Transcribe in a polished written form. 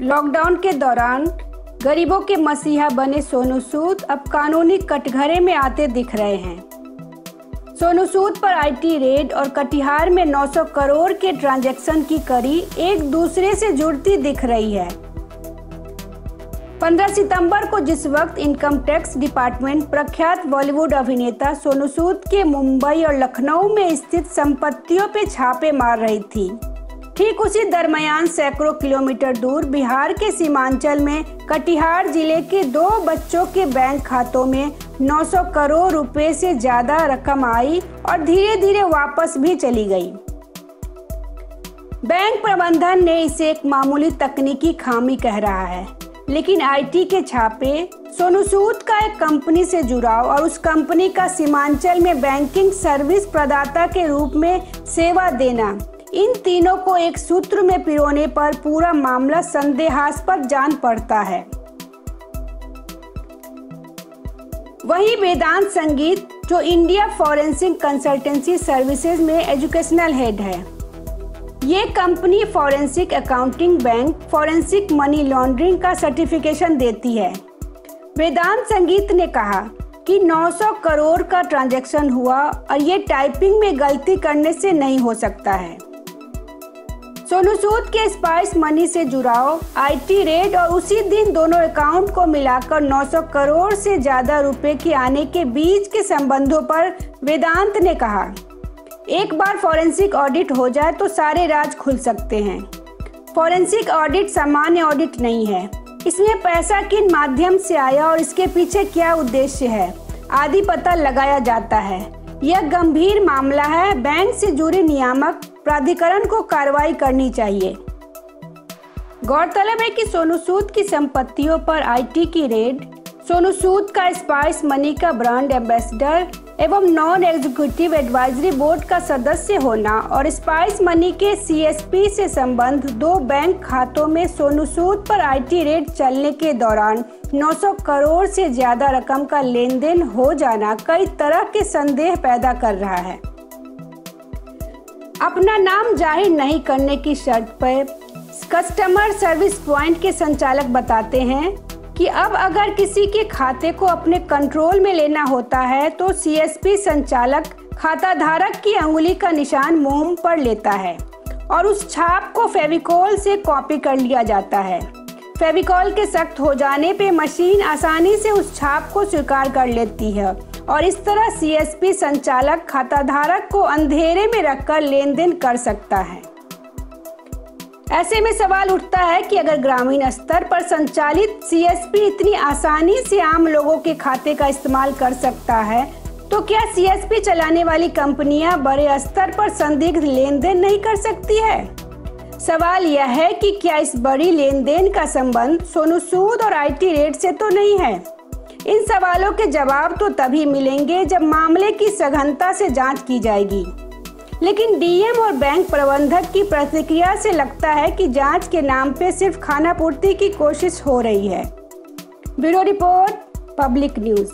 Lockdown के दौरान गरीबों के मसीहा बने सोनू सूद अब कानूनी कटघरे में आते दिख रहे हैं। सोनू सूद पर आईटी रेड और कटिहार में 900 करोड़ के ट्रांजैक्शन की कड़ी एक दूसरे से जुड़ती दिख रही है। 15 सितंबर को जिस वक्त इनकम टैक्स डिपार्टमेंट प्रख्यात बॉलीवुड अभिनेता सोनू सूद के मुंबई और लखनऊ में स्थित संपत्तियों पे छापे मार रही थी, ठीक उसी दरमियान सैकड़ों किलोमीटर दूर बिहार के सीमांचल में कटिहार जिले के 2 बच्चों के बैंक खातों में 900 करोड़ रुपए से ज्यादा रकम आई और धीरे धीरे वापस भी चली गई। बैंक प्रबंधन ने इसे एक मामूली तकनीकी खामी कह रहा है, लेकिन आईटी के छापे, सोनू सूद का एक कंपनी से जुड़ाव और उस कंपनी का सीमांचल में बैंकिंग सर्विस प्रदाता के रूप में सेवा देना, इन तीनों को एक सूत्र में पिरोने पर पूरा मामला संदेहास्पद जान पड़ता है। वहीं वेदांत संगीत, जो इंडिया फॉरेंसिक कंसल्टेंसी सर्विसेज में एजुकेशनल हेड है, ये company forensic accounting, bank, forensic money laundering का सर्टिफिकेशन देती है। वेदांत संगीत ने कहा कि 900 करोड़ का ट्रांजैक्शन हुआ और ये टाइपिंग में गलती करने से नहीं हो सकता है। सोनू सूद के स्पाइस मनी से जुड़ाव, आईटी रेड और उसी दिन दोनों अकाउंट को मिलाकर 900 करोड़ से ज्यादा रुपए के आने के बीच के संबंधों पर वेदांत ने कहा, एक बार फॉरेंसिक ऑडिट हो जाए तो सारे राज खुल सकते हैं। फॉरेंसिक ऑडिट सामान्य ऑडिट नहीं है, इसमें पैसा किन माध्यम से आया और इसके पीछे क्या उद्देश्य है आदि पता लगाया जाता है। यह गंभीर मामला है, बैंक से जुड़े नियामक प्राधिकरण को कार्रवाई करनी चाहिए। गौरतलब है कि सोनू सूद की संपत्तियों पर आईटी की रेड, सोनू सूद का स्पाइस मनी का ब्रांड एम्बेसडर एवं नॉन एग्जीक्यूटिव एडवाइजरी बोर्ड का सदस्य होना और स्पाइस मनी के सीएसपी से संबंध 2 बैंक खातों में सोनू सूद पर आईटी रेड चलने के दौरान 900 करोड़ से ज्यादा रकम का लेन देन हो जाना कई तरह के संदेह पैदा कर रहा है। अपना नाम जाहिर नहीं करने की शर्त पर कस्टमर सर्विस पॉइंट के संचालक बताते हैं कि अब अगर किसी के खाते को अपने कंट्रोल में लेना होता है तो सीएसपी संचालक खाता धारक की अंगुली का निशान मोम पर लेता है और उस छाप को फेविकोल से कॉपी कर लिया जाता है। फेविकोल के सख्त हो जाने पे मशीन आसानी से उस छाप को स्वीकार कर लेती है और इस तरह सीएसपी संचालक खाता धारक को अंधेरे में रखकर लेन देन कर सकता है। ऐसे में सवाल उठता है कि अगर ग्रामीण स्तर पर संचालित सीएसपी इतनी आसानी से आम लोगों के खाते का इस्तेमाल कर सकता है, तो क्या सीएसपी चलाने वाली कंपनियां बड़े स्तर पर संदिग्ध लेन देन नहीं कर सकती है? सवाल यह है कि क्या इस बड़ी लेन देन का संबंध सोनू सूद और आईटी रेड से तो नहीं है? इन सवालों के जवाब तो तभी मिलेंगे जब मामले की सघनता से जांच की जाएगी, लेकिन डीएम और बैंक प्रबंधक की प्रतिक्रिया से लगता है कि जांच के नाम पे सिर्फ खानापूर्ति की कोशिश हो रही है। Bureau report, public news.